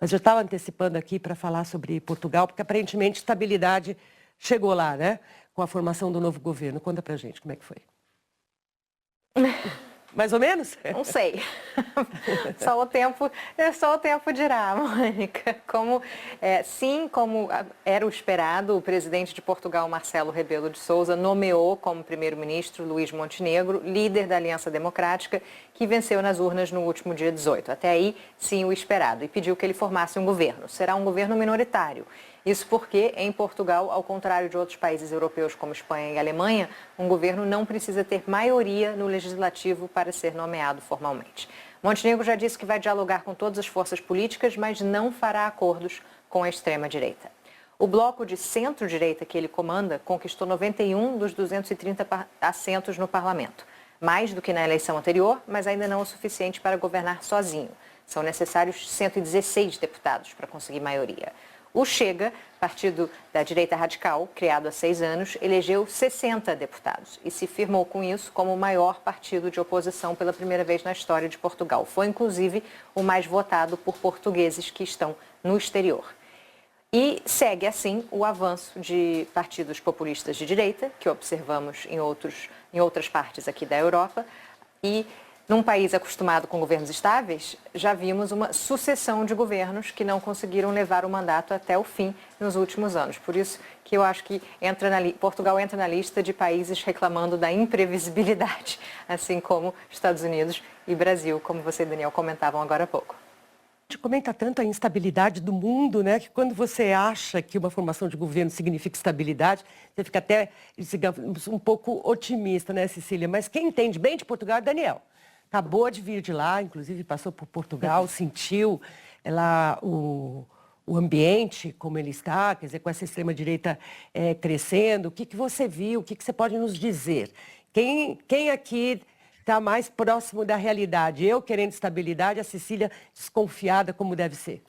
Mas eu estava antecipando aqui para falar sobre Portugal, porque aparentemente estabilidade chegou lá, né? Com a formação do novo governo. Conta pra gente como é que foi. Mais ou menos? Não sei. Só o tempo dirá, Mônica. Como era o esperado, o presidente de Portugal, Marcelo Rebelo de Sousa, nomeou como primeiro-ministro Luís Montenegro, líder da Aliança Democrática, que venceu nas urnas no último dia 18. Até aí, sim, o esperado. E pediu que ele formasse um governo. Será um governo minoritário. Isso porque, em Portugal, ao contrário de outros países europeus como Espanha e Alemanha, um governo não precisa ter maioria no legislativo para ser nomeado formalmente. Montenegro já disse que vai dialogar com todas as forças políticas, mas não fará acordos com a extrema-direita. O bloco de centro-direita que ele comanda conquistou 91 dos 230 assentos no parlamento. Mais do que na eleição anterior, mas ainda não o suficiente para governar sozinho. São necessários 116 deputados para conseguir maioria. O Chega, partido da direita radical, criado há 6 anos, elegeu 60 deputados e se firmou com isso como o maior partido de oposição pela primeira vez na história de Portugal. Foi, inclusive, o mais votado por portugueses que estão no exterior. E segue, assim, o avanço de partidos populistas de direita, que observamos em outras partes aqui da Europa. E num país acostumado com governos estáveis, já vimos uma sucessão de governos que não conseguiram levar o mandato até o fim nos últimos anos. Por isso que eu acho que Portugal entra na lista de países reclamando da imprevisibilidade, assim como Estados Unidos e Brasil, como você e Daniel comentavam agora há pouco. A gente comenta tanto a instabilidade do mundo, né? Que quando você acha que uma formação de governo significa estabilidade, você fica até, digamos, um pouco otimista, né, Cecília? Mas quem entende bem de Portugal é Daniel. Acabou de vir de lá, inclusive passou por Portugal, sentiu lá o ambiente, como ele está, quer dizer, com essa extrema-direita crescendo. O que você viu? O que você pode nos dizer? Quem aqui está mais próximo da realidade? Eu querendo estabilidade, a Cecília desconfiada como deve ser.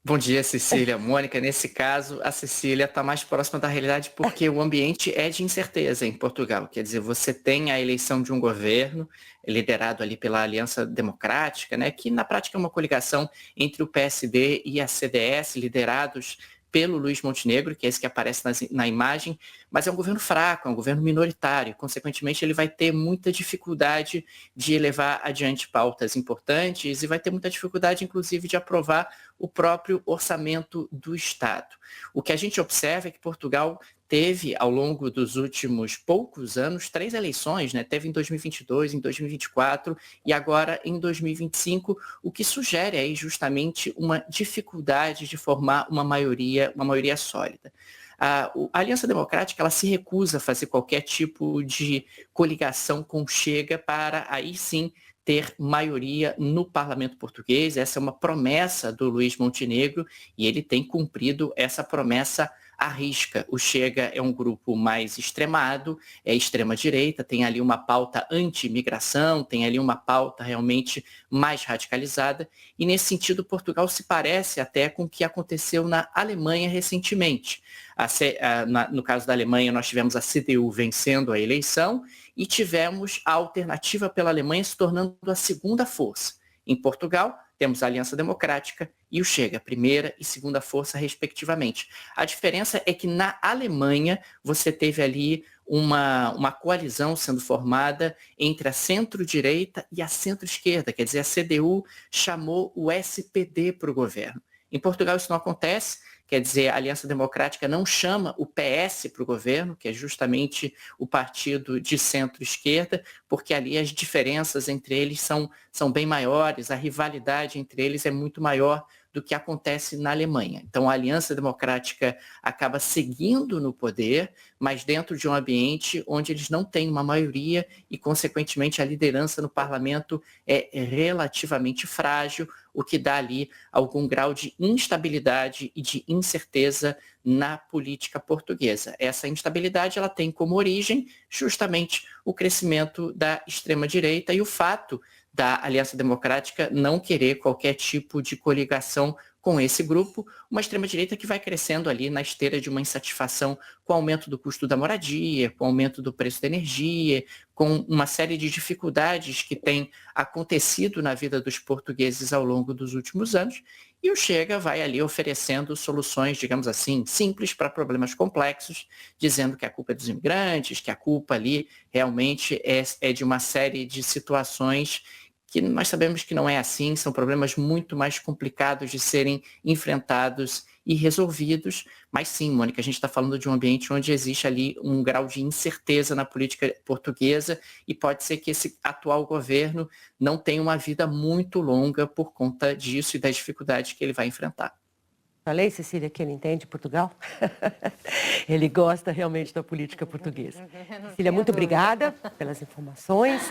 Bom dia, Cecília. Mônica, nesse caso, a Cecília está mais próxima da realidade porque o ambiente é de incerteza em Portugal. Quer dizer, você tem a eleição de um governo liderado ali pela Aliança Democrática, né, que na prática é uma coligação entre o PSD e a CDS, liderados pelo Luís Montenegro, que é esse que aparece na imagem, mas é um governo fraco, é um governo minoritário. Consequentemente, ele vai ter muita dificuldade de levar adiante pautas importantes e vai ter muita dificuldade, inclusive, de aprovar o próprio orçamento do Estado. O que a gente observa é que Portugal teve, ao longo dos últimos poucos anos, 3 eleições, né? Teve em 2022, em 2024 e agora em 2025, o que sugere aí justamente uma dificuldade de formar uma maioria sólida. A Aliança Democrática ela se recusa a fazer qualquer tipo de coligação com o Chega para aí sim ter maioria no parlamento português. Essa é uma promessa do Luís Montenegro e ele tem cumprido essa promessa à risca. O Chega é um grupo mais extremado, é extrema-direita, tem ali uma pauta anti-imigração, tem ali uma pauta realmente mais radicalizada, e nesse sentido Portugal se parece até com o que aconteceu na Alemanha recentemente. No caso da Alemanha, nós tivemos a CDU vencendo a eleição e tivemos a Alternativa pela Alemanha se tornando a segunda força. Em Portugal, temos a Aliança Democrática e o Chega, primeira e segunda força, respectivamente. A diferença é que na Alemanha você teve ali uma coalizão sendo formada entre a centro-direita e a centro-esquerda, quer dizer, a CDU chamou o SPD para o governo. Em Portugal isso não acontece, quer dizer, a Aliança Democrática não chama o PS para o governo, que é justamente o partido de centro-esquerda, porque ali as diferenças entre eles são bem maiores, a rivalidade entre eles é muito maior do que acontece na Alemanha. Então a Aliança Democrática acaba seguindo no poder, mas dentro de um ambiente onde eles não têm uma maioria e, consequentemente, a liderança no parlamento é relativamente frágil, o que dá ali algum grau de instabilidade e de incerteza na política portuguesa. Essa instabilidade ela tem como origem justamente o crescimento da extrema-direita e o fato da Aliança Democrática não querer qualquer tipo de coligação com esse grupo, uma extrema-direita que vai crescendo ali na esteira de uma insatisfação com o aumento do custo da moradia, com o aumento do preço da energia, com uma série de dificuldades que têm acontecido na vida dos portugueses ao longo dos últimos anos. e o Chega vai ali oferecendo soluções, digamos assim, simples para problemas complexos, dizendo que a culpa é dos imigrantes, que a culpa ali realmente é de uma série de situações que nós sabemos que não é assim, são problemas muito mais complicados de serem enfrentados e resolvidos, mas sim, Mônica, a gente está falando de um ambiente onde existe ali um grau de incerteza na política portuguesa e pode ser que esse atual governo não tenha uma vida muito longa por conta disso e das dificuldades que ele vai enfrentar. Falei, Cecília, que ele entende Portugal? Ele gosta realmente da política portuguesa. Cecília, muito obrigada pelas informações.